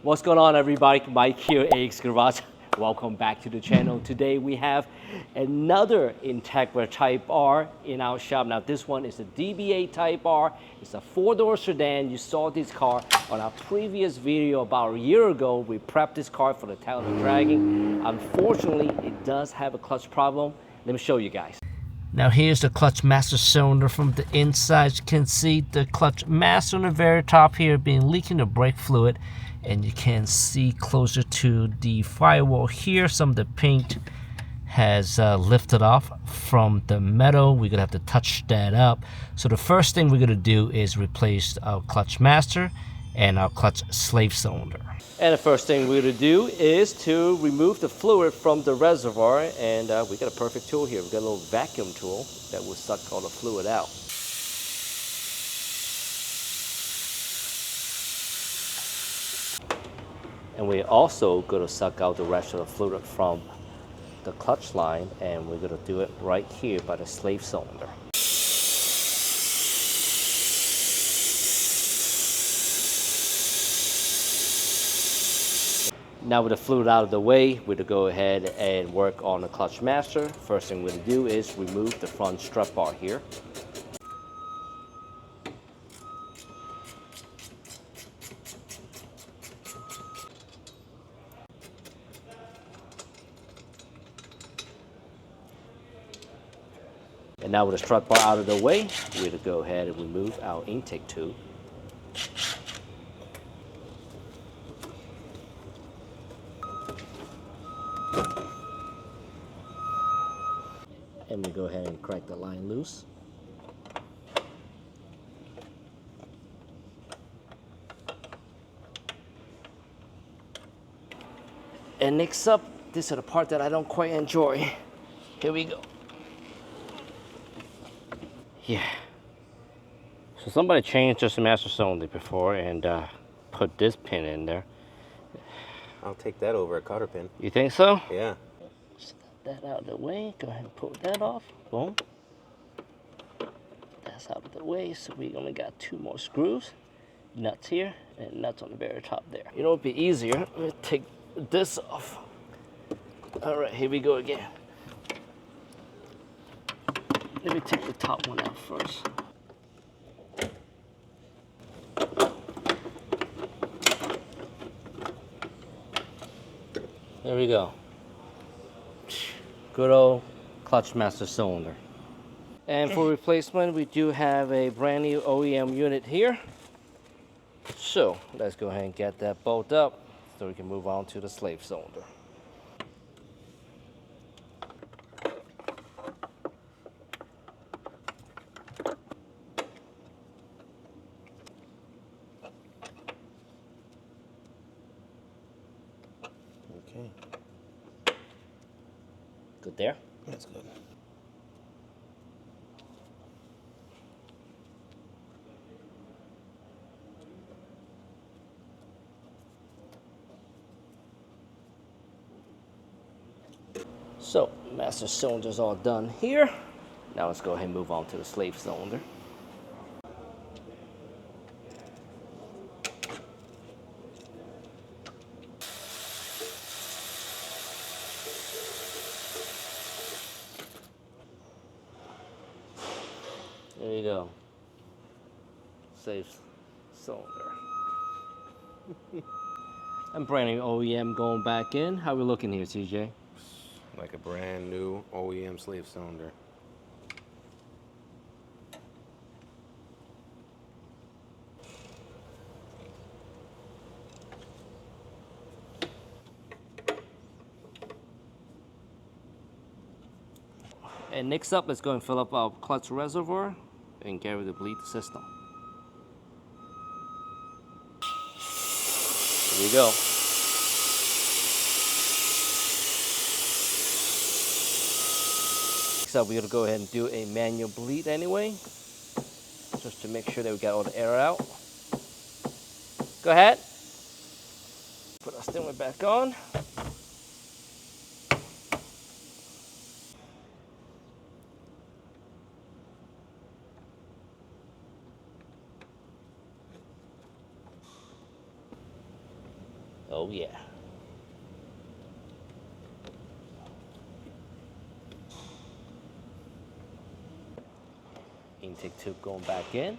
What's going on, everybody? Mike here, AHC Garage. Welcome back to the channel. Today we have another Integra Type R in our shop. Now this one is a DB8 Type R. It's a four-door sedan. You saw this car on our previous video about a year ago. We prepped this car for the Tail of the Dragon. Unfortunately, it does have a clutch problem. Let me show you guys. Now here's the clutch master cylinder from the inside. You can see the clutch master on the very top here being leaking the brake fluid, and you can see closer to the firewall here some of the paint has lifted off from the metal. We're gonna have to touch that up. So the first thing we're gonna do is replace our clutch master and our clutch slave cylinder. And the first thing we're going to do is to remove the fluid from the reservoir, and we got a perfect tool here. We've got a little vacuum tool that will suck all the fluid out. And we're also going to suck out the rest of the fluid from the clutch line, and we're going to do it right here by the slave cylinder. Now with the fluid out of the way, we're gonna go ahead and work on the clutch master. First thing we're gonna do is remove the front strut bar here. And now with the strut bar out of the way, we're gonna go ahead and remove our intake tube. And we go ahead and crack the line loose. And next up, this is the part that I don't quite enjoy. Here we go. Yeah. So somebody changed just the master cylinder before and put this pin in there. I'll take that over a cotter pin. You think so? Yeah. That out of the way. Go ahead and pull that off. Boom. That's out of the way. So we only got two more screws, nuts here, and nuts on the very top there. You know, it'd be easier. Let me take this off. All right, here we go again. Let me take the top one out first. There we go. Good old clutch master cylinder. And for replacement, we do have a brand new OEM unit here. So let's go ahead and get that bolt up so we can move on to the slave cylinder. Okay. Good there? That's good. So, master cylinder's all done here. Now let's go ahead and move on to the slave cylinder. There you go. Slave cylinder. And brand new OEM going back in. How we looking here, TJ? Like a brand new OEM slave cylinder. And next up, let's go and fill up our clutch reservoir and get ready to bleed the system. Here we go. Next up, we're gonna go ahead and do a manual bleed anyway, just to make sure that we got all the air out. Go ahead. Put our steering wheel back on. Oh yeah. Intake tube going back in.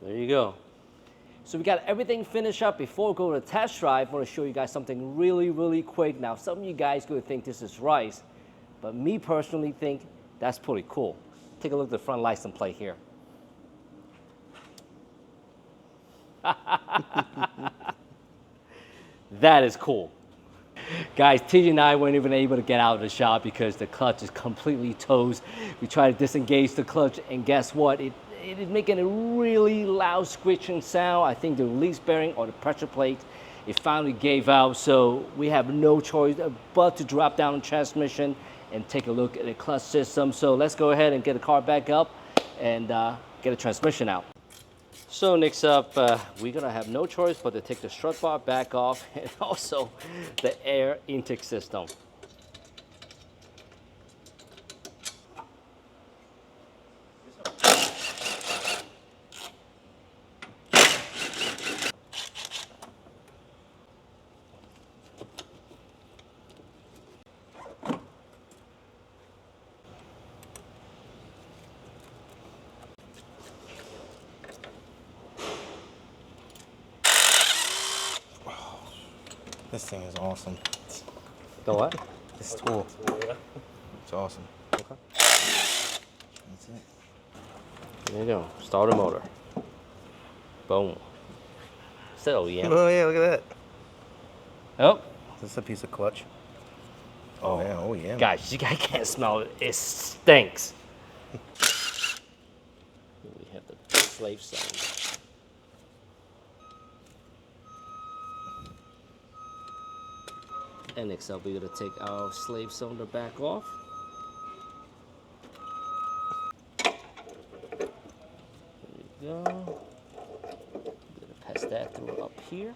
There you go. So we got everything finished up. Before we go to the test drive, I want to show you guys something really, really quick. Now, some of you guys could think this is rice, but me personally think that's pretty cool. Take a look at the front license plate here. That is cool. Guys, TJ and I weren't even able to get out of the shop because the clutch is completely toast. We tried to disengage the clutch, and guess what? It is making a really loud screeching sound. I think the release bearing or the pressure plate, it finally gave out. So we have no choice but to drop down the transmission and take a look at the clutch system. So let's go ahead and get the car back up and get the transmission out. So next up, we're gonna have no choice but to take the strut bar back off and also the air intake system. This thing is awesome. The what? This tool. Yeah. It's awesome. Okay. That's it. There you go. Start the motor. Boom. So yeah. Oh yeah, look at that. Oh. Is this a piece of clutch? Oh yeah, oh yeah. Guys, you guys can't smell it. It stinks. We have the slave sound. And next up, we're gonna take our slave cylinder back off. There we go. We're gonna pass that through up here.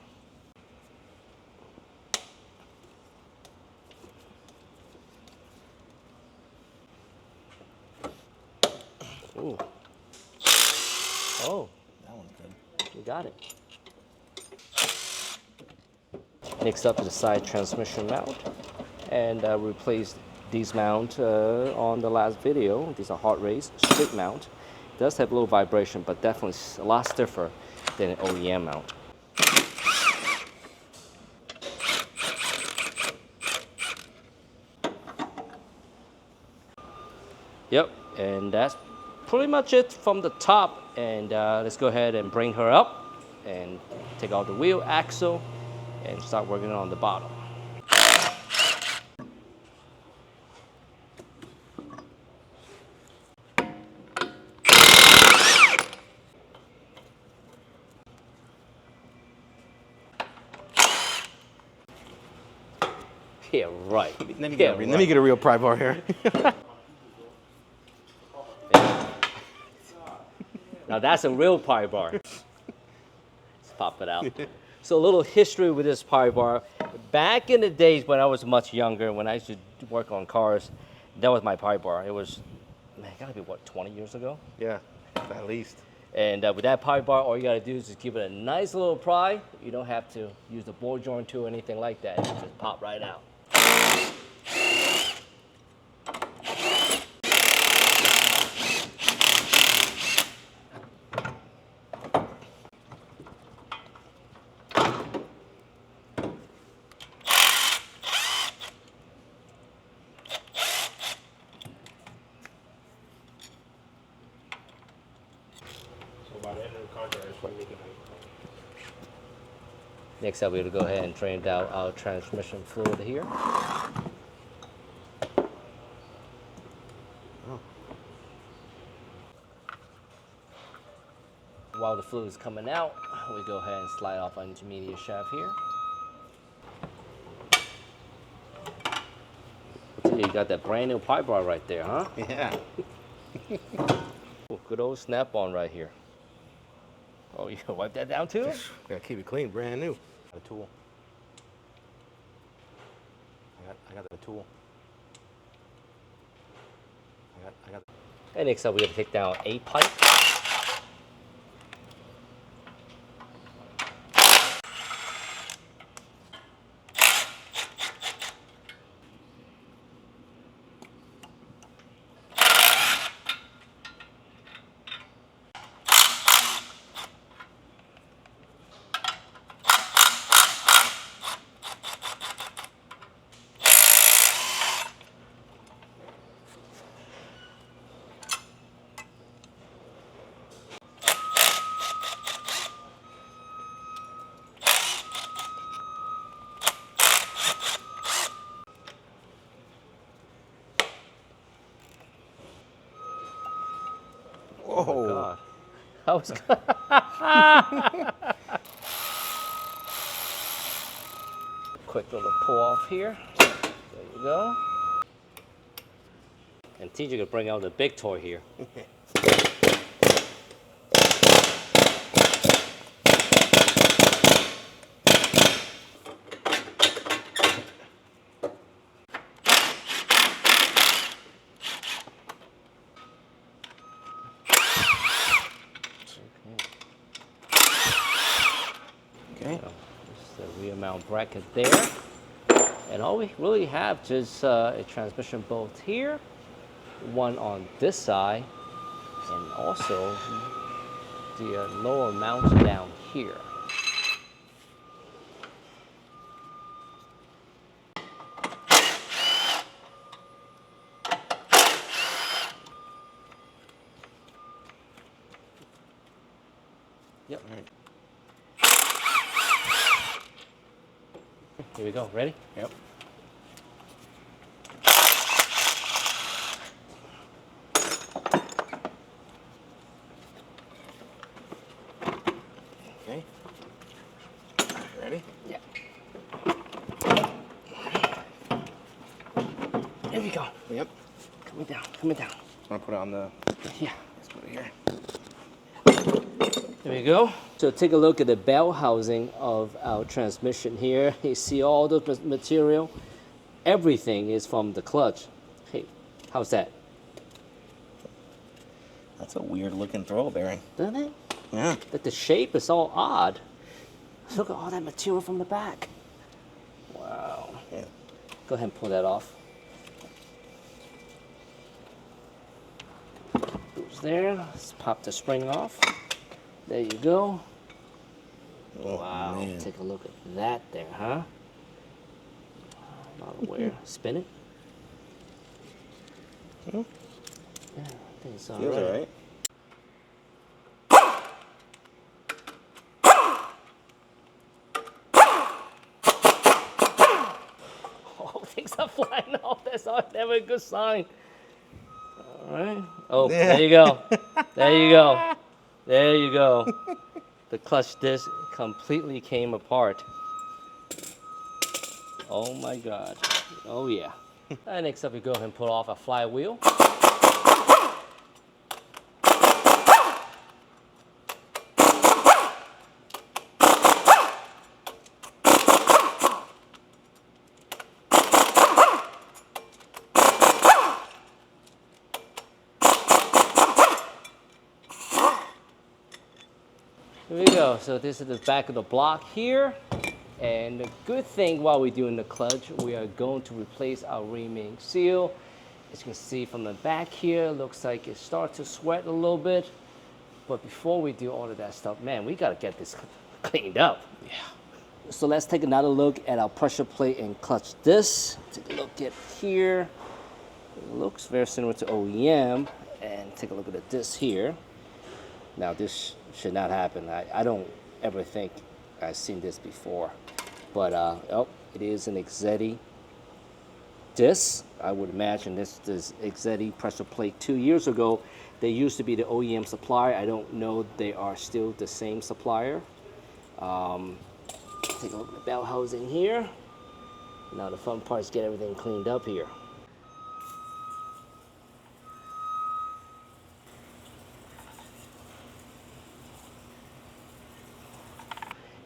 Ooh. Oh, That one's good. we got it. Next up is the side transmission mount, and replaced these mount on the last video. These are hot race straight mount. It does have a little vibration, but definitely a lot stiffer than an OEM mount. Yep, and that's pretty much it from the top. And let's go ahead and bring her up and take out the wheel axle and start working on the bottom. Yeah, right. Let me get a real pry bar here. Now that's a real pry bar. Let's pop it out. So a little history with this pry bar. Back in the days when I was much younger, when I used to work on cars, that was my pry bar. It was, man, it gotta be what, 20 years ago? Yeah, at least. And with that pry bar, all you gotta do is just give it a nice little pry. You don't have to use the ball joint tool or anything like that. It just pop right out. By the end of the contract, it's probably making Next up, we're gonna go ahead and drain out our transmission fluid here. While the fluid is coming out, we go ahead and slide off our intermediate shaft here. got that brand new pipe bar right there, huh? Yeah. Ooh, good old snap-on right here. Oh, you wipe that down too? Gotta keep it clean, brand new. Got a tool. I got the tool. I got. And next up, we have to take down a pipe. Whoa. Oh my God. I was quick little pull off here. There you go. And TJ could bring out the big toy here. Okay. Just the rear mount bracket there. And all we really have just a transmission bolt here, one on this side, and also the lower mount down here. Yep. All right. Here we go. Ready? Yep. Okay. Ready? Yeah. There we go. Yep. Coming down. Coming down. I'm gonna put it on the. Yeah. Let's put it here. There we go. So take a look at the bell housing of our transmission here. You see all the material. Everything is from the clutch. Hey, how's that? That's a weird looking throw bearing. Doesn't it? Yeah. That the shape is all odd. Look at all that material from the back. Wow. Yeah. Go ahead and pull that off. Goes there. Let's pop the spring off. There you go. Oh, Wow. man. Take a look at that there, huh? Not aware. Spin it. Hmm? Yeah, I think it's all Feels right. all right. Oh, things are flying off. That's never a good sign. All right. Oh, Yeah. there you go. There you go. There you go. The clutch disc completely came apart. Oh my God. Oh yeah. And next up, we go ahead and pull off a flywheel. Here we go. So this is the back of the block here. And the good thing while we're doing the clutch, we are going to replace our ring seal. As you can see from the back here, looks like it starts to sweat a little bit. But before we do all of that stuff, man, we got to get this cleaned up. Yeah. So let's take another look at our pressure plate and clutch disc. Take a look at here. It looks very similar to OEM. And take a look at the disc here. Now this should not happen. I don't ever think I've seen this before. But oh, it is an XACT disc. I would imagine this is XACT pressure plate 2 years ago. They used to be the OEM supplier. I don't know they are still the same supplier. Take a look at the bell housing here. Now the fun part is get everything cleaned up here.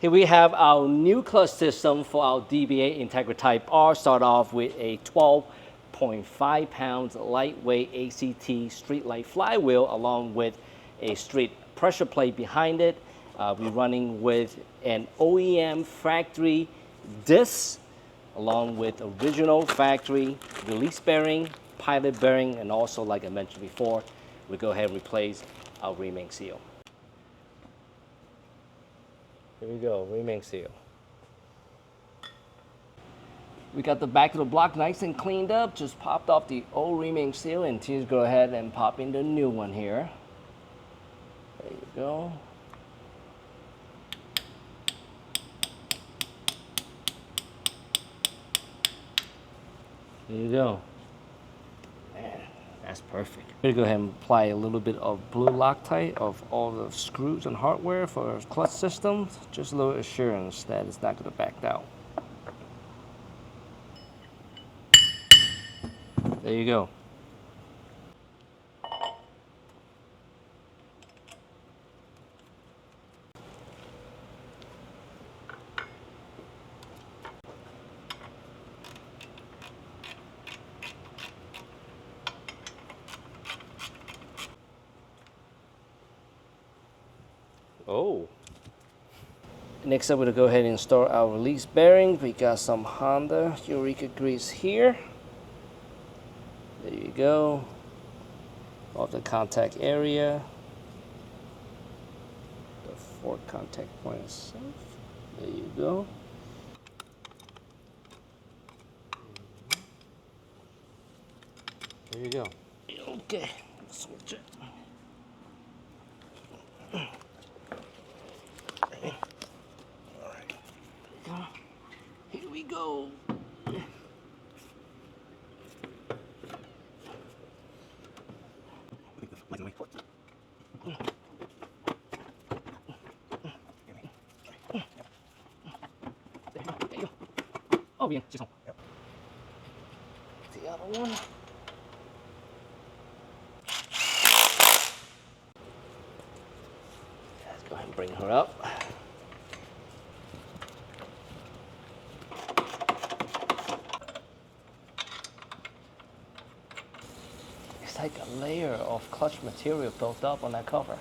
Here we have our new clutch system for our DB8 Integra Type R. Start off with a 12.5 pounds lightweight ACT Streetlite flywheel along with a street pressure plate behind it. We're running with an OEM factory disc along with original factory release bearing, pilot bearing, and also, like I mentioned before, we go ahead and replace our ring seal. Here we go, ring seal. We got the back of the block nice and cleaned up, just popped off the old ring seal, and just go ahead and pop in the new one here. There you go. There you go. Man, that's perfect. We're gonna go ahead and apply a little bit of blue Loctite of all the screws and hardware for our clutch systems. Just a little assurance that it's not gonna back out. There you go. Oh. Next up, we're gonna go ahead and install our release bearing. We got some Honda Eureka grease here. There you go. Off the contact area. The fork contact point itself. There you go. There you go. Okay, switch it. Here we go. Oh, bien, just the other one. Let's go ahead and bring her up. It's like a layer of clutch material built up on that cover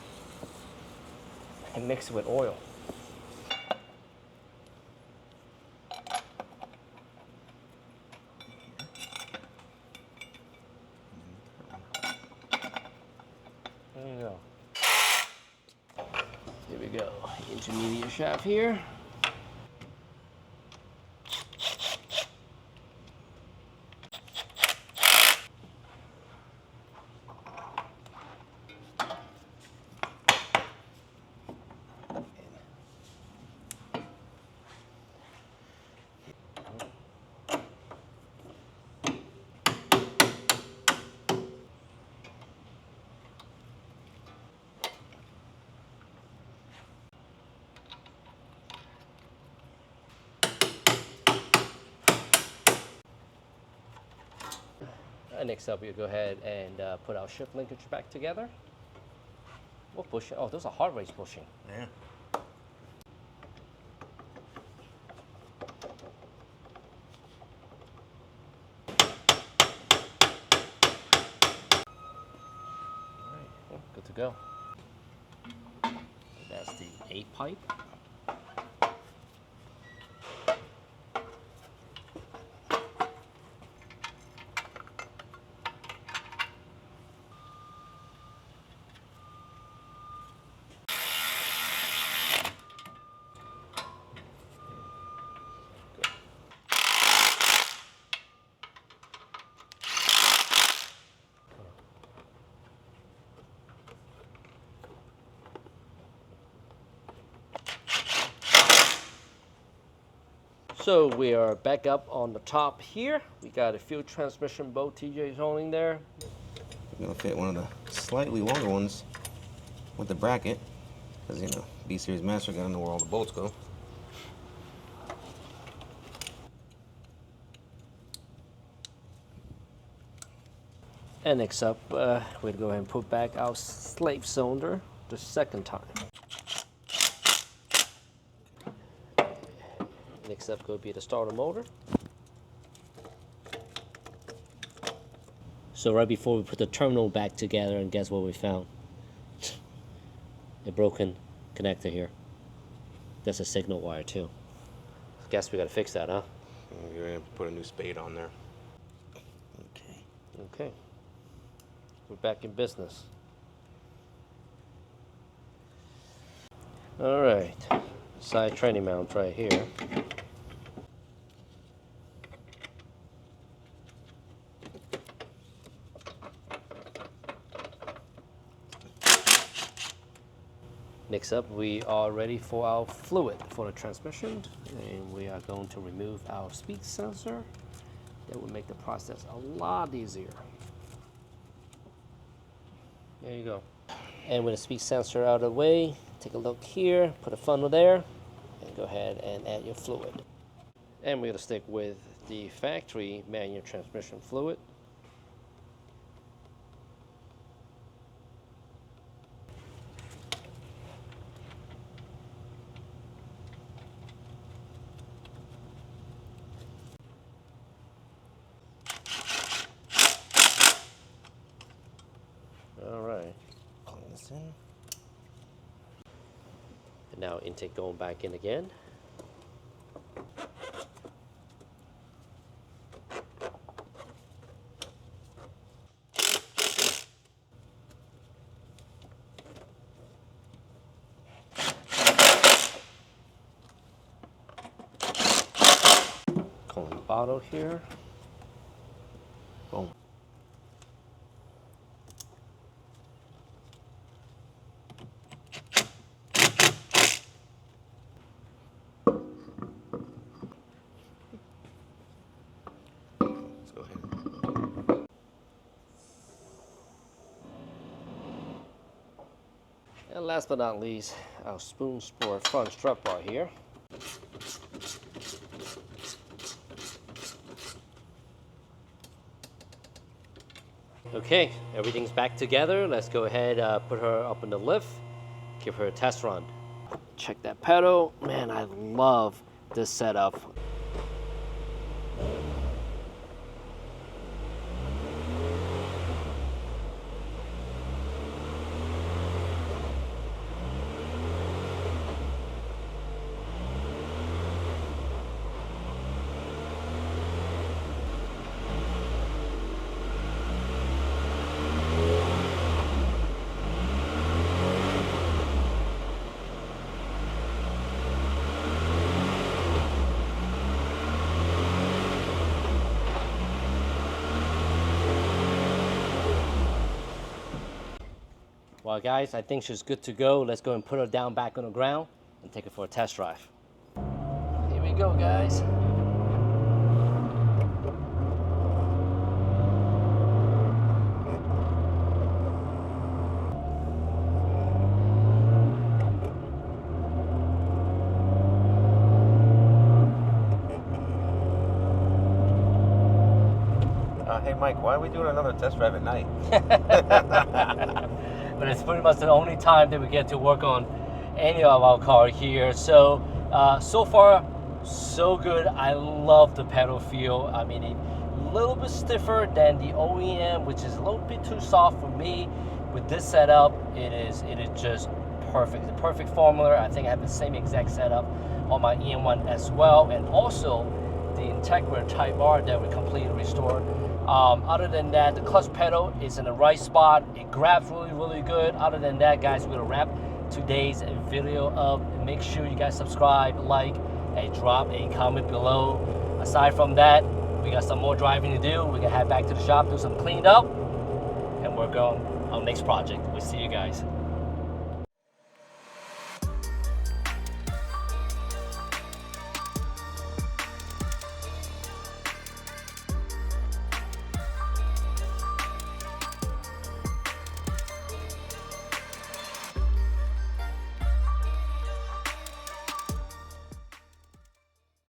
and mixed with oil. There you go. Here we go. Intermediate shaft here. Next up, we'll go ahead and put our shift linkage back together. What bushing? Oh, those are hard race bushing. Yeah. All right, well, good to go. That's the 8 pipe. So we are back up on the top here. We got a fuel transmission bolt TJ's holding there. I'm gonna fit one of the slightly longer ones with the bracket, because you know, B-Series Master gotta know where all the bolts go. And next up, we'll go ahead and put back our slave cylinder the second time. Next up will be the starter motor. So right before we put the terminal back together, and guess what we found? A broken connector here. That's a signal wire too. Guess we gotta fix that, huh? You're gonna put a new spade on there. Okay. Okay. We're back in business. All right. Side training mount right here. Next up, we are ready for our fluid for the transmission, and we are going to remove our speed sensor. That will make the process a lot easier. There you go. And with the speed sensor out of the way, take a look here, put a funnel there, and go ahead and add your fluid. And we're going to stick with the factory manual transmission fluid. All right. Plug this in. And now intake going back in again. Cooling bottle here. Boom. Let's go ahead. And last but not least, our Sprung Sport front strut bar here. Okay, everything's back together. Let's go ahead, put her up in the lift, give her a test run. Check that pedal. Man, I love this setup. Well, guys, I think she's good to go. Let's go and put her down back on the ground and take her for a test drive. Here we go, guys. Hey, Mike, why are we doing another test drive at night? But it's pretty much the only time that we get to work on any of our car here. So, so far, so good. I love the pedal feel. I mean, a little bit stiffer than the OEM, which is a little bit too soft for me. With this setup, it is just perfect. The perfect formula. I think I have the same exact setup on my EM1 as well, and also the Integra Type R that we completely restored. Other than that, the clutch pedal is in the right spot. It grabs really, really good. Other than that, guys, we're gonna wrap today's video up. Make sure you guys subscribe, like, and drop a comment below. Aside from that, we got some more driving to do. We're gonna head back to the shop, do some cleaned up, and work on our next project. We'll see you guys.